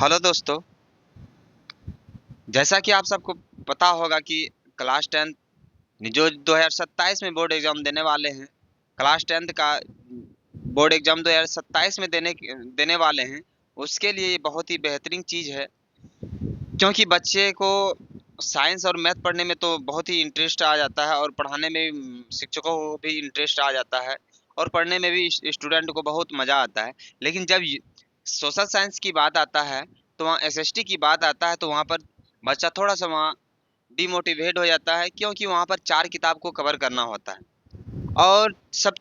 Hello दोस्तों। जैसा कि आप सबको पता होगा कि क्लास टेंथ जो 2027 में बोर्ड एग्जाम देने वाले हैं, क्लास टेंथ का बोर्ड एग्जाम 2027 में देने वाले हैं। उसके लिए ये बहुत ही बेहतरीन चीज़ है, क्योंकि बच्चे को साइंस और मैथ पढ़ने में तो बहुत ही इंटरेस्ट आ जाता है और पढ़ाने में शिक्षकों को भी इंटरेस्ट आ जाता है और पढ़ने में भी स्टूडेंट को बहुत मज़ा आता है। लेकिन जब सोशल साइंस की बात आता है, तो वहाँ एसएसटी की बात आता है, तो वहाँ पर बच्चा थोड़ा सा वहाँ डिमोटिवेट हो जाता है, क्योंकि वहाँ पर 4 किताब को कवर करना होता है और सब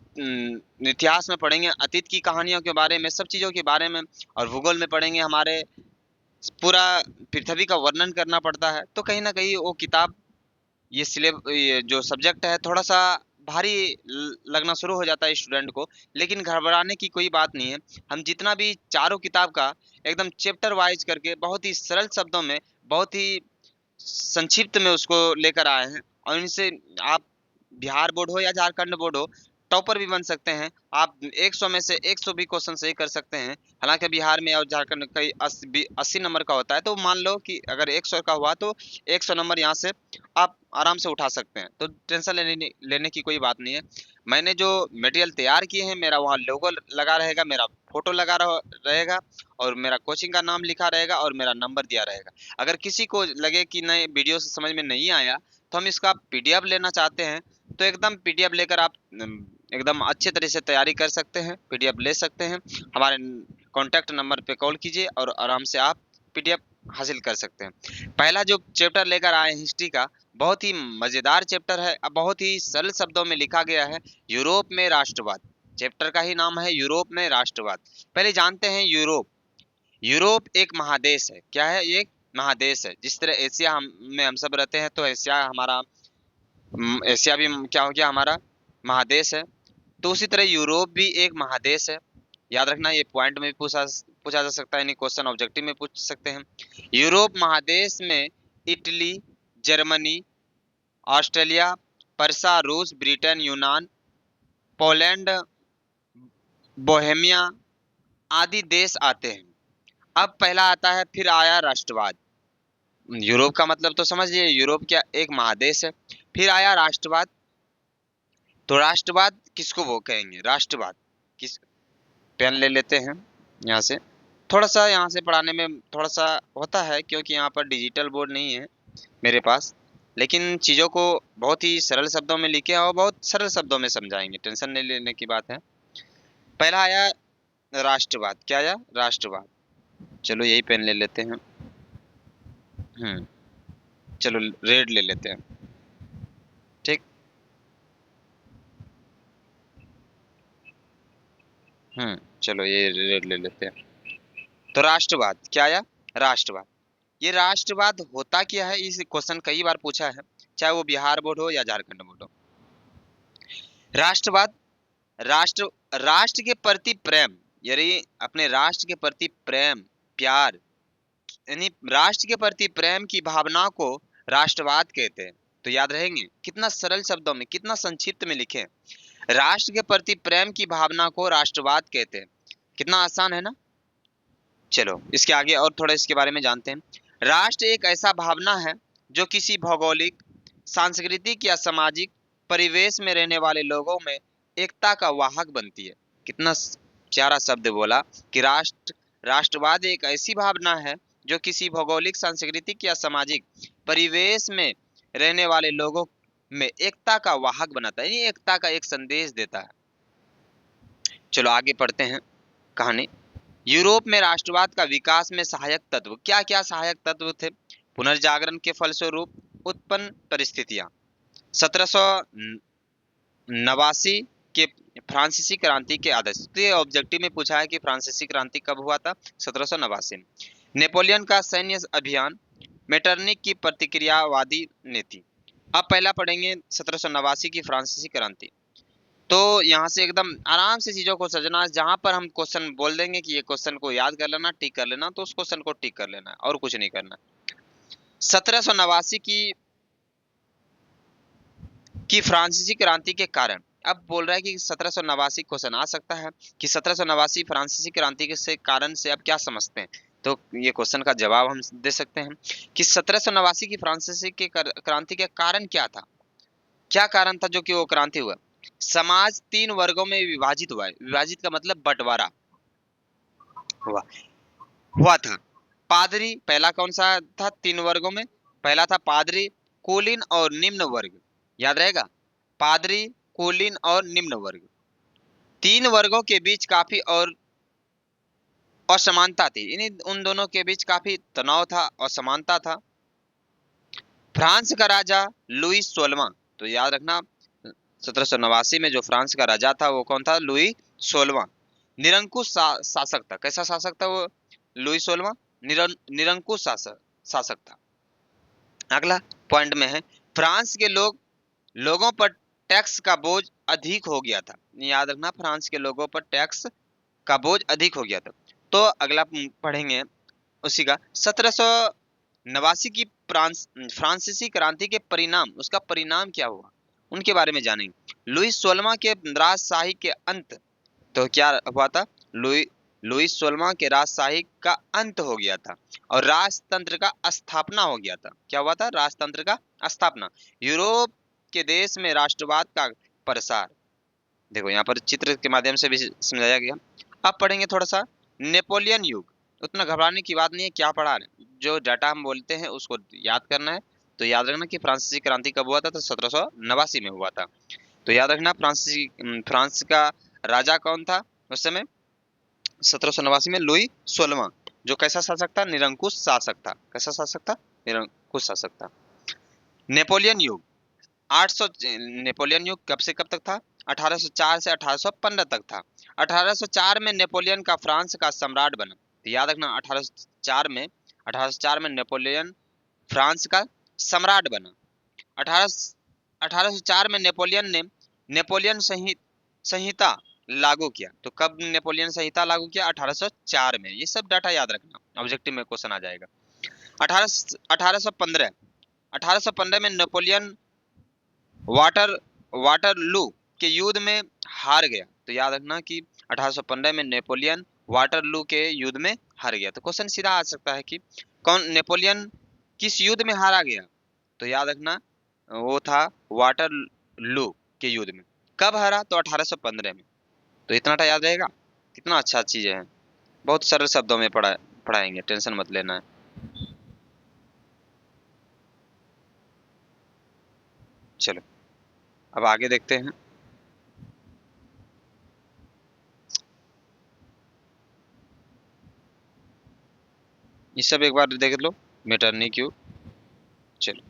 इतिहास में पढ़ेंगे अतीत की कहानियों के बारे में, सब चीज़ों के बारे में, और भूगोल में पढ़ेंगे हमारे पूरा पृथ्वी का वर्णन करना पड़ता है। तो कहीं न कहीं वो किताब ये जो सब्जेक्ट है थोड़ा सा भारी लगना शुरू हो जाता है स्टूडेंट को। लेकिन घबराने की कोई बात नहीं है। हम जितना भी चारों किताब का एकदम चैप्टर वाइज करके बहुत ही सरल शब्दों में, बहुत ही संक्षिप्त में उसको लेकर आए हैं, और इनसे आप बिहार बोर्ड हो या झारखंड बोर्ड हो, टॉपर भी बन सकते हैं। आप 100 में से 100 भी क्वेश्चन सही कर सकते हैं। हालांकि बिहार में और झारखंड कई 80 नंबर का होता है, तो मान लो कि अगर 100 का हुआ तो 100 नंबर यहाँ से आप आराम से उठा सकते हैं। तो टेंशन लेने की कोई बात नहीं है। मैंने जो मटेरियल तैयार किए हैं, मेरा वहाँ लोगो लगा रहेगा, मेरा फोटो लगा रहेगा, और मेरा कोचिंग का नाम लिखा रहेगा, और मेरा नंबर दिया रहेगा। अगर किसी को लगे कि नहीं वीडियो से समझ में नहीं आया, तो हम इसका पीडीएफ लेना चाहते हैं, तो एकदम पीडीएफ लेकर आप एकदम अच्छे तरह से तैयारी कर सकते हैं, पीडीएफ ले सकते हैं। हमारे कॉन्टैक्ट नंबर पे कॉल कीजिए और आराम से आप पीडीएफ हासिल कर सकते हैं। पहला जो चैप्टर लेकर आए हैं हिस्ट्री का, बहुत ही मज़ेदार चैप्टर है। बहुत ही सरल शब्दों में लिखा गया है, यूरोप में राष्ट्रवाद। चैप्टर का ही नाम है यूरोप में राष्ट्रवाद। पहले जानते हैं यूरोप। यूरोप एक महादेश है। क्या है? ये एक महादेश है। जिस तरह एशिया में हम सब रहते हैं, तो एशिया हमारा एशिया भी क्या हो गया, हमारा महादेश है। तो उसी तरह यूरोप भी एक महादेश है। याद रखना, ये पॉइंट में भी पूछा जा सकता है, यानी क्वेश्चन ऑब्जेक्टिव में पूछ सकते हैं। यूरोप महादेश में इटली, जर्मनी, ऑस्ट्रेलिया, पर्सा, रूस, ब्रिटेन, यूनान, पोलैंड, बोहेमिया आदि देश आते हैं। अब पहला आता है, फिर आया राष्ट्रवाद। यूरोप का मतलब तो समझ लिए, यूरोप क्या एक महादेश है। फिर आया राष्ट्रवाद। तो राष्ट्रवाद किसको वो कहेंगे? राष्ट्रवाद किस, पेन ले लेते हैं यहाँ से। थोड़ा सा यहाँ से पढ़ाने में थोड़ा सा होता है, क्योंकि यहाँ पर डिजिटल बोर्ड नहीं है मेरे पास। लेकिन चीज़ों को बहुत ही सरल शब्दों में लिखे और बहुत सरल शब्दों में समझाएंगे, टेंशन नहीं लेने की बात है। पहला आया राष्ट्रवाद। क्या आया? राष्ट्रवाद। चलो यही पेन ले लेते हैं। चलो रेड ले लेते हैं। ठीक। चलो ये रेड ले लेते हैं। तो राष्ट्रवाद क्या आया? राष्ट्रवाद। ये राष्ट्रवाद होता क्या है, इस क्वेश्चन कई बार पूछा है, चाहे वो बिहार बोर्ड हो या झारखंड बोर्ड हो। राष्ट्रवाद, राष्ट्र राष्ट्र के प्रति प्रेम, यानी अपने राष्ट्र के प्रति प्रेम, प्यार, यानी राष्ट्र के प्रति प्रेम की भावना को राष्ट्रवाद कहते हैं। तो याद रहेंगे, कितना सरल शब्दों में, कितना संक्षिप्त में लिखे। राष्ट्र के प्रति प्रेम की भावना को राष्ट्रवाद कहते हैं। कितना आसान है ना। चलो इसके आगे और थोड़ा इसके बारे में जानते हैं। राष्ट्र एक ऐसा भावना है जो किसी भौगोलिक, सांस्कृतिक या सामाजिक परिवेश में रहने वाले लोगों में एकता का वाहक बनती है। कितना प्यारा शब्द बोला कि राष्ट्रवाद एक ऐसी भावना है जो किसी भौगोलिक, सांस्कृतिक या सामाजिक परिवेश में रहने वाले लोगों में एकता का वाहक बनाता है, यानी एकता का एक संदेश देता है। चलो आगे पढ़ते हैं कहानी। यूरोप में राष्ट्रवाद का विकास में सहायक तत्व, क्या क्या सहायक तत्व थे? पुनर्जागरण के फलस्वरूप उत्पन्न परिस्थितियां, 1789 के फ्रांसीसी क्रांति के आदर्श। तो ये ऑब्जेक्टिव में पूछा है कि फ्रांसीसी क्रांति कब हुआ था? 1789 में। नेपोलियन का सैन्य अभियान, मेटरनिक की प्रतिक्रियावादी नीति। अब पहला पढ़ेंगे 1789 की फ्रांसीसी क्रांति। तो यहाँ से एकदम आराम से चीजों को सजना, जहां पर हम क्वेश्चन बोल देंगे कि ये क्वेश्चन को याद कर लेना, टिक कर लेना, तो उस क्वेश्चन को टिक कर लेना और कुछ नहीं करना। 1789 की फ्रांसीसी क्रांति के कारण। अब बोल रहा है कि 1789 क्वेश्चन आ सकता है कि 1789 फ्रांसीसी क्रांति के से कारण से अब क्या समझते हैं तो ये क्वेश्चन का जवाब हम दे सकते हैं कि 1789 की फ्रांसीसी के क्रांति के कारण क्या था। क्या कारण था जो कि वो क्रांति हुआ? समाज 3 वर्गों में विभाजित हुआ है। विभाजित का मतलब बंटवारा हुआ हुआ था। पादरी, पहला कौन सा था 3 वर्गों में? पहला था पादरी, कुलीन और निम्न वर्ग। याद रहेगा, पादरी, कुलीन और निम्न वर्ग। 3 वर्गों के बीच काफी और असमानता थी। इन्हीं उन दोनों के बीच काफी तनाव था, असमानता था। फ्रांस का राजा लुई 16वां, तो याद रखना 1789 में जो फ्रांस का राजा था वो कौन था? लुई 16वां। निरंकुश शासक था। कैसा शासक था वो? लुई 16वां निरंकुश शासक था। अगला पॉइंट में है, फ्रांस के लोगों पर टैक्स का बोझ अधिक हो गया था। याद रखना, फ्रांस के लोगों पर टैक्स का बोझ अधिक हो गया था। तो अगला पढ़ेंगे उसी का 1789 की फ्रांसीसी क्रांति के परिणाम, उसका परिणाम क्या हुआ उनके बारे में जानेंगे। लुई 16वां के राजशाही के अंत, तो क्या हुआ था? लुई 16वां के राजशाही का अंत हो गया था और राजतंत्र का स्थापना हो गया था। क्या हुआ था? राजतंत्र का स्थापना। यूरोप के देश में राष्ट्रवाद का प्रसार। देखो यहाँ पर चित्र के माध्यम से भी समझाया गया। अब पढ़ेंगे थोड़ा सा नेपोलियन युग। उतना घबराने की बात नहीं है, क्या पढ़ा रहे, जो डाटा हम बोलते हैं उसको याद करना है। तो याद रखना कि फ्रांसीसी क्रांति कब हुआ था? तो 1789 में हुआ था। तो याद रखना फ्रांस का राजा कौन था उस समय? 1789 में लुई 16वां, जो कैसा शासक था? निरंकुश शासक था। कैसा शासक था? निरंकुश शासक था। नेपोलियन युग 800, नेपोलियन युग कब से कब तक था? 1804 से 1815 तक था। 1804 में नेपोलियन का फ्रांस का सम्राट बना। तो याद रखना 1804 में नेपोलियन फ्रांस का सम्राट बना। 1804 में नेपोलियन संहिता लागू किया। तो कब नेपोलियन संहिता लागू किया? 1804 में। ये सब डाटा याद रखना, ऑब्जेक्टिव में क्वेश्चन आ जाएगा। 1815 में नेपोलियन वाटरलू के युद्ध में हार गया। तो याद रखना कि 1815 में नेपोलियन वाटरलू के युद्ध में हार गया। तो क्वेश्चन सीधा आ सकता है कि कौन नेपोलियन किस युद्ध में हारा गया? तो याद रखना वो था वाटरलू के युद्ध में। कब हारा? तो 1815 में। तो इतना टा याद रहेगा। कितना अच्छा चीज है, बहुत सरल शब्दों में पढ़ाएंगे, टेंशन मत लेना है। चलो अब आगे देखते हैं। ये सब एक बार देख लो। मेटरनिक युग। चलो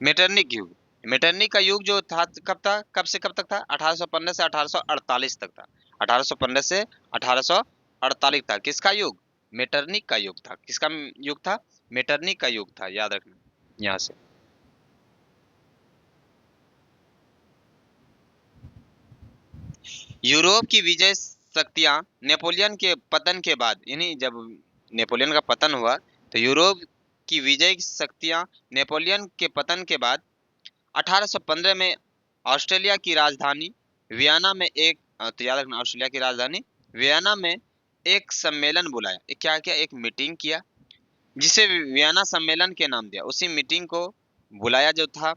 मेटरनिक युग। मेटरनिक का युग जो था कब था? कब से कब तक था? 1815 से 1848 तक था। 1815 से 1848 था। किसका युग? मेटरनिक का युग था। किसका युग था? मेटरनिक का युग था। याद रखना यहाँ से। यूरोप की विजय शक्तियां नेपोलियन के पतन के बाद, यानी जब नेपोलियन का पतन हुआ तो यूरोप की विजय शक्तियां नेपोलियन के पतन के बाद 1815 में ऑस्ट्रेलिया की राजधानी वियना में एक, तो याद रखना ऑस्ट्रेलिया की राजधानी वियना में एक सम्मेलन बुलाया। क्या किया? एक मीटिंग किया जिसे वियना सम्मेलन के नाम दिया। उसी मीटिंग को बुलाया जो था,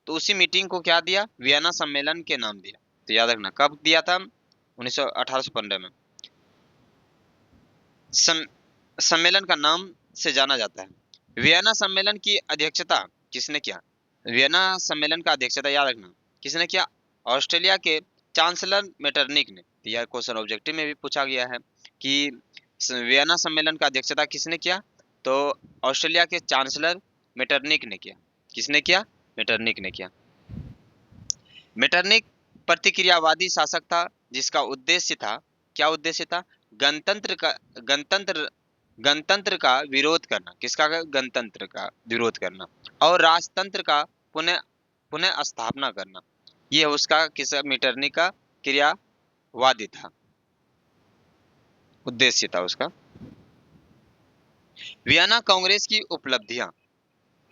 तो उसी मीटिंग को क्या दिया? वियना सम्मेलन के नाम दिया। तो याद रखना कब दिया था? 1815 में। सम, सम्मेलन का नाम से जाना जाता है। वियना सम्मेलन की अध्यक्षता किसने किया? वियना सम्मेलन का अध्यक्षता याद रखना किसने किया? ऑस्ट्रेलिया के चांसलर मेटरनिक ने। यह क्वेश्चन ऑब्जेक्टिव में भी पूछा गया है कि वियना सम्मेलन का अध्यक्षता किसने किया? तो ऑस्ट्रेलिया के चांसलर मेटरनिक ने किया। किसने किया? मेटरनिक ने किया। मेटरनिक प्रतिक्रियावादी शासक था जिसका उद्देश्य था, क्या उद्देश्य था? गणतंत्र का गणतंत्र गणतंत्र का विरोध करना। किसका? गणतंत्र का विरोध करना और राजतंत्र का पुनः पुनः स्थापना करना। ये उसका किस मेटरनिक का क्रियावादी था, उद्देश्य था उसका। वियना कांग्रेस की उपलब्धियां।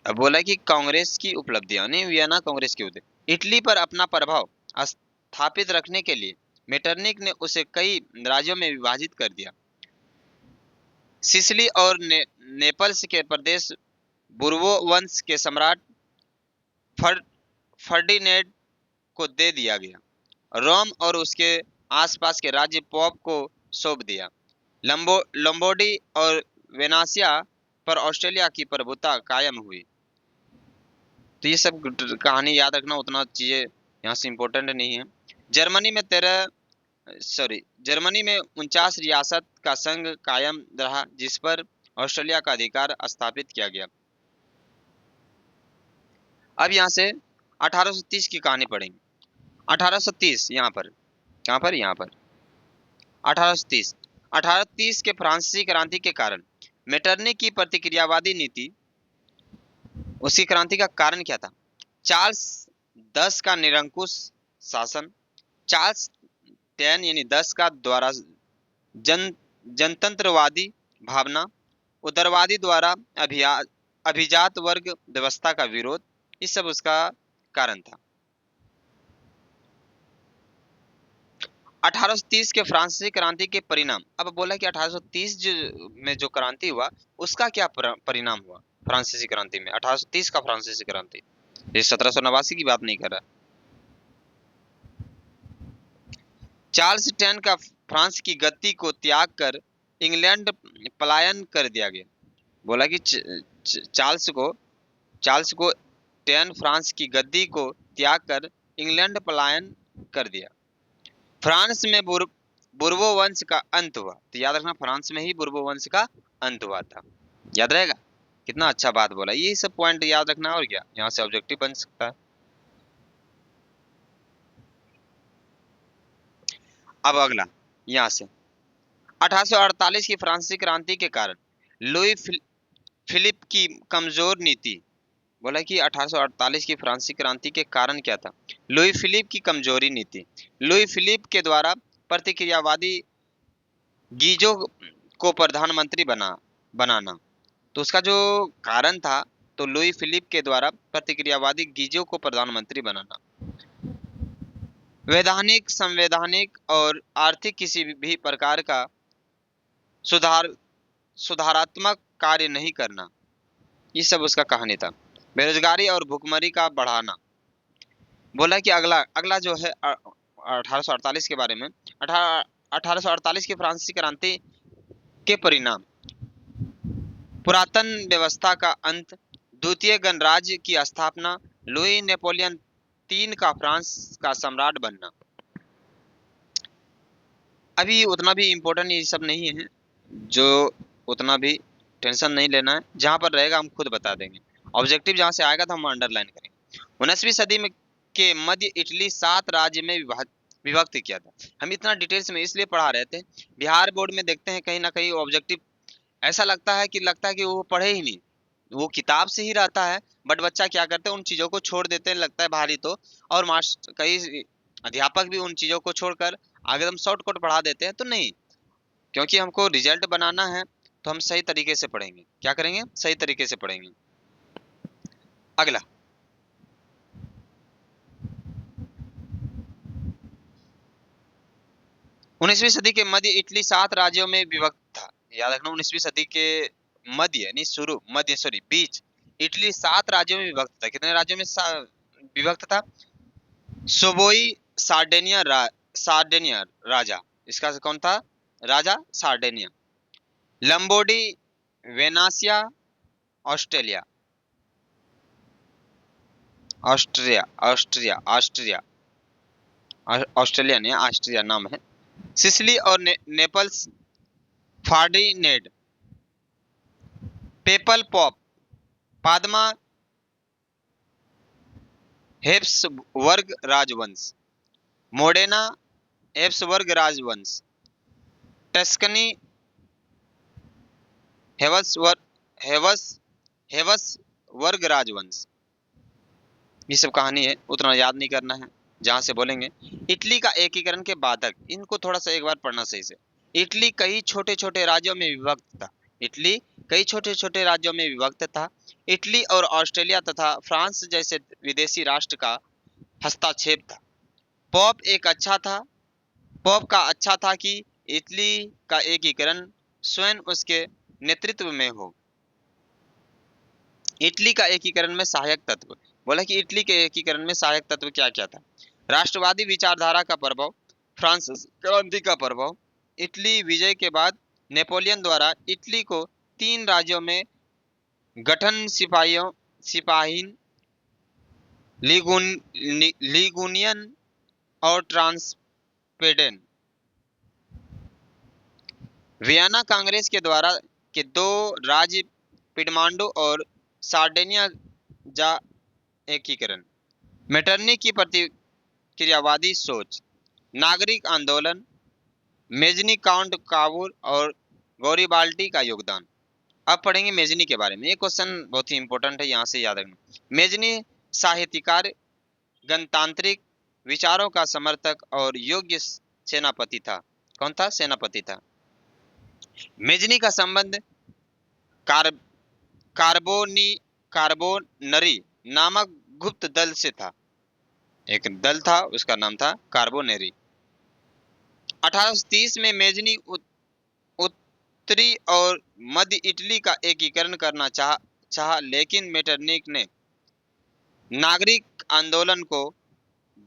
अब बोला कि कांग्रेस की उपलब्धियां, नहीं वियना कांग्रेस की उपलब्धि। इटली पर अपना प्रभाव स्थापित रखने के लिए मेटरनिक ने उसे कई राज्यों में विभाजित कर दिया। सिसिली और नेपल्स के प्रदेश बुर्बो वंश के सम्राट फर्डिनेंड को दे दिया गया। रोम और उसके आसपास के राज्य पोप को सौंप दिया। लंबोडी और वेनासिया पर ऑस्ट्रेलिया की प्रभुता कायम हुई। तो ये सब कहानी याद रखना, उतना चीजें यहाँ से इम्पोर्टेंट नहीं है। जर्मनी में 49 रियासत का संघ कायम रहा, जिस पर ऑस्ट्रेलिया का अधिकार स्थापित किया गया। अब यहाँ से 1830 की कहानी पढ़ेंगे। 1830 यहाँ पर, कहाँ पर, यहाँ पर 1830 के फ्रांसीसी क्रांति के कारण मेटरनी की प्रतिक्रियावादी नीति, उसकी क्रांति का कारण क्या था? चार्ल्स 10 का निरंकुश शासन, चार्ल्स 10 यानी 10 का द्वारा जनतंत्रवादी भावना, उदारवादी द्वारा अभिजात वर्ग व्यवस्था का विरोध, ये सब उसका कारण था। 1830 के फ्रांसीसी क्रांति के परिणाम। अब बोला कि 1830 में जो क्रांति हुआ उसका क्या परिणाम हुआ फ्रांसीसी क्रांति में। 1830 का फ्रांसीसी क्रांति, ये 1789 की बात नहीं कर रहा। चार्ल्स 10 का फ्रांस की गद्दी को त्याग कर इंग्लैंड पलायन कर दिया गया। बोला कि चार्ल्स को 10 फ्रांस की गद्दी को त्याग कर इंग्लैंड पलायन कर दिया। फ्रांस में बुर्बो वंश का अंत हुआ। तो याद रखना, फ्रांस में ही बुर्बो वंश का अंत हुआ था। याद रहेगा, कितना अच्छा बात बोला। ये सब पॉइंट याद रखना, और क्या यहाँ से ऑब्जेक्टिव बन सकता है। अब अगला यहाँ से 1848 की फ्रांसीसी क्रांति के कारण लुई फिलिप की कमजोर नीति। बोला कि 1848 की फ्रांसीसी क्रांति के कारण क्या था? लुई फिलिप की कमजोरी नीति। लुई फिलिप के द्वारा प्रतिक्रियावादी गीजो को प्रधानमंत्री बनाना, तो उसका जो कारण था, तो लुई फिलिप के द्वारा प्रतिक्रियावादी गीजो को प्रधानमंत्री बनाना। वैधानिक, संवैधानिक और आर्थिक किसी भी प्रकार का सुधारात्मक कार्य नहीं करना, ये सब उसका कहानी था। बेरोजगारी और भुखमरी का बढ़ाना। बोला कि अगला जो है 1848 के बारे में, 1848 की फ्रांसीसी क्रांति के परिणाम। पुरातन व्यवस्था का अंत, द्वितीय गणराज्य की स्थापना, लुई नेपोलियन 3 का फ्रांस का सम्राट बनना। अभी उतना भी इम्पोर्टेंट ये सब नहीं है, जो उतना भी टेंशन नहीं लेना है। जहां पर रहेगा हम खुद बता देंगे। ऑब्जेक्टिव जहां से आएगा तो हम अंडरलाइन करेंगे। 19वीं सदी में के मध्य इटली 7 राज्य में विभक्त किया था। हम इतना डिटेल्स में इसलिए पढ़ा रहे थे, बिहार बोर्ड में देखते हैं कहीं ना कहीं ऑब्जेक्टिव ऐसा लगता है कि वो पढ़े ही नहीं, वो किताब से ही रहता है, बट बच्चा क्या करते हैं, उन चीजों को छोड़ देते हैं, लगता है भारी तो। और मास्टर कई अध्यापक भी उन चीजों को छोड़कर आगे हम शॉर्टकट पढ़ा देते हैं। तो नहीं, क्योंकि हमको रिजल्ट बनाना है तो हम सही तरीके से पढ़ेंगे। क्या करेंगे? सही तरीके से पढ़ेंगे। अगला 19वीं सदी के मध्य इटली 7 राज्यों में विभक्त था। याद रखना, 19वीं सदी के मध्य यानी बीच इटली 7 राज्यों में विभक्त था। कितने राज्यों में विभक्त था? सोबोई सार्डेनिया राजा, इसका कौन था राजा? Sardinia. Lombardy, Venetia, Australia Austria Austria Austria Australia नहीं, ऑस्ट्रिया नाम है। सिसिली और Naples, Ferdinand, papal pope, Parma, Habsburg राजवंश, मोडेना, हेब्सबर्ग राजवंश, टस्कनी, हेब्सबर्ग राजवंश। ये सब कहानी है, उतना याद नहीं करना है। जहां से बोलेंगे इटली का एकीकरण के बाधक, इनको थोड़ा सा एक बार पढ़ना सही से। इटली कई छोटे छोटे राज्यों में विभक्त था। इटली कई छोटे छोटे राज्यों में विभक्त था। इटली और ऑस्ट्रेलिया तथा फ्रांस जैसे विदेशी राष्ट्र का हस्तक्षेप था। पॉप का अच्छा था कि इटली का एकीकरण स्वयं उसके नेतृत्व में हो। इटली का एकीकरण में सहायक तत्व, बोला कि इटली के एकीकरण में सहायक तत्व क्या क्या था। राष्ट्रवादी विचारधारा का प्रभाव, फ्रांसीसी क्रांति का प्रभाव। इटली विजय के बाद नेपोलियन द्वारा इटली को 3 राज्यों में गठन, सिपाहीन, लीगुनियन और ट्रांसपेडेन। वियना कांग्रेस के द्वारा के 2 राज्य पिडमांडो और सार्डिनिया जा एकीकरण। मेटरनी की प्रतिक्रियावादी सोच, नागरिक आंदोलन, मेजनी, काउंट काबूल और गौरीबाल्टी का योगदान। अब पढ़ेंगे मेजनी के बारे में। ये क्वेश्चन बहुत ही इंपॉर्टेंट है, यहाँ से याद रखना। मेजनी साहित्यकार, गणतांत्रिक विचारों का समर्थक और योग्य सेनापति था। कौन था? सेनापति था। मेजनी का संबंध कार्बोनरी नामक गुप्त दल से था। एक दल था, उसका नाम था कार्बोनेरी। 1830 में मेजनी उत्तरी और मध्य इटली का एकीकरण करना चाहा, लेकिन मेटरनिक ने नागरिक आंदोलन को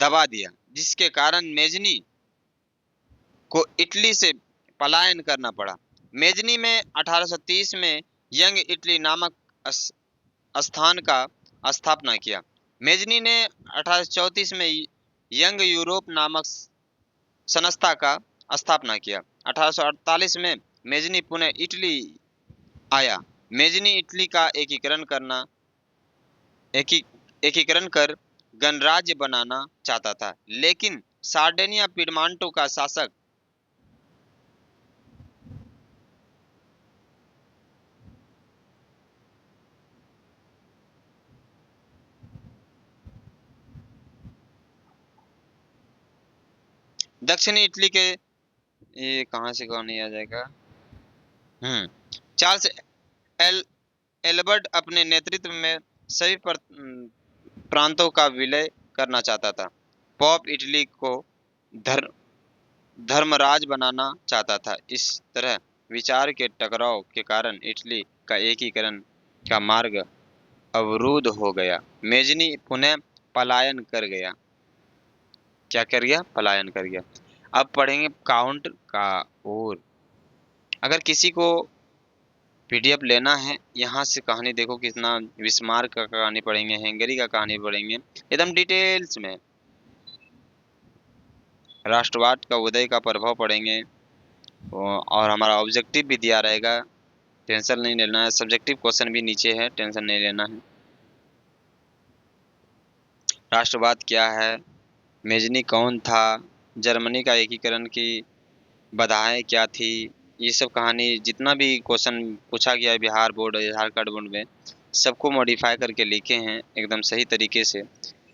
दबा दिया, जिसके कारण मेजनी को इटली से पलायन करना पड़ा। मेजनी में 1830 में यंग इटली नामक स्थान का स्थापना किया। मेजनी ने 1834 में यंग यूरोप नामक संस्था का स्थापना किया। 1848 में मेजनी पुनः इटली आया। मेजनी इटली का एकीकरण कर गणराज्य बनाना चाहता था, लेकिन सार्डिनिया पिडमांटो का शासक दक्षिणी इटली के, ये कहाँ से कौन नहीं आ जाएगा, चार्ल्स एल्बर्ट अपने नेतृत्व में सभी प्रांतों का विलय करना चाहता था। पॉप इटली को धर्मराज बनाना चाहता था। इस तरह विचार के टकराव के कारण इटली का एकीकरण का मार्ग अवरुद्ध हो गया। मेजनी पुनः पलायन कर गया। क्या कर गया? पलायन कर गया। अब पढ़ेंगे काउंट का और। अगर किसी को पीडीएफ लेना है, यहाँ से कहानी देखो कितना, बिस्मार्क का कहानी पढ़ेंगे, हंगरी का कहानी पढ़ेंगे एकदम डिटेल्स में। राष्ट्रवाद का उदय का प्रभाव पढ़ेंगे और हमारा ऑब्जेक्टिव भी दिया रहेगा, टेंशन नहीं लेना है। सब्जेक्टिव क्वेश्चन भी नीचे है, टेंशन नहीं लेना है। राष्ट्रवाद क्या है, मेजनी कौन था, जर्मनी का एकीकरण की बाधाएं क्या थी, ये सब कहानी जितना भी क्वेश्चन पूछा गया है बिहार बोर्ड और झारखंड बोर्ड में, सबको मॉडिफाई करके लिखे हैं एकदम सही तरीके से।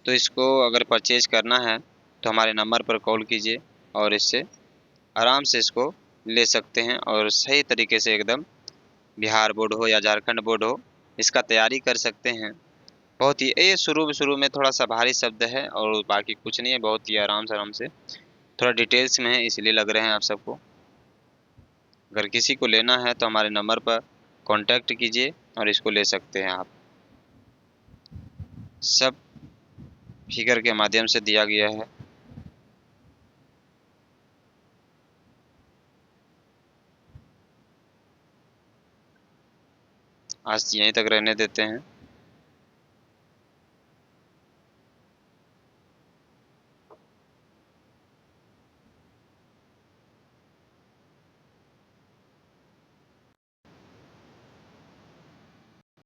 तो इसको अगर परचेज करना है तो हमारे नंबर पर कॉल कीजिए और इससे आराम से इसको ले सकते हैं और सही तरीके से एकदम बिहार बोर्ड हो या झारखंड बोर्ड हो, इसका तैयारी कर सकते हैं। बहुत ही ये शुरू में थोड़ा सा भारी शब्द है और बाकी कुछ नहीं है, बहुत ही आराम से थोड़ा डिटेल्स में है, इसलिए लग रहे हैं आप सबको। अगर किसी को लेना है तो हमारे नंबर पर कांटेक्ट कीजिए और इसको ले सकते हैं आप। सब फिगर के माध्यम से दिया गया है। आज यहीं तक रहने देते हैं।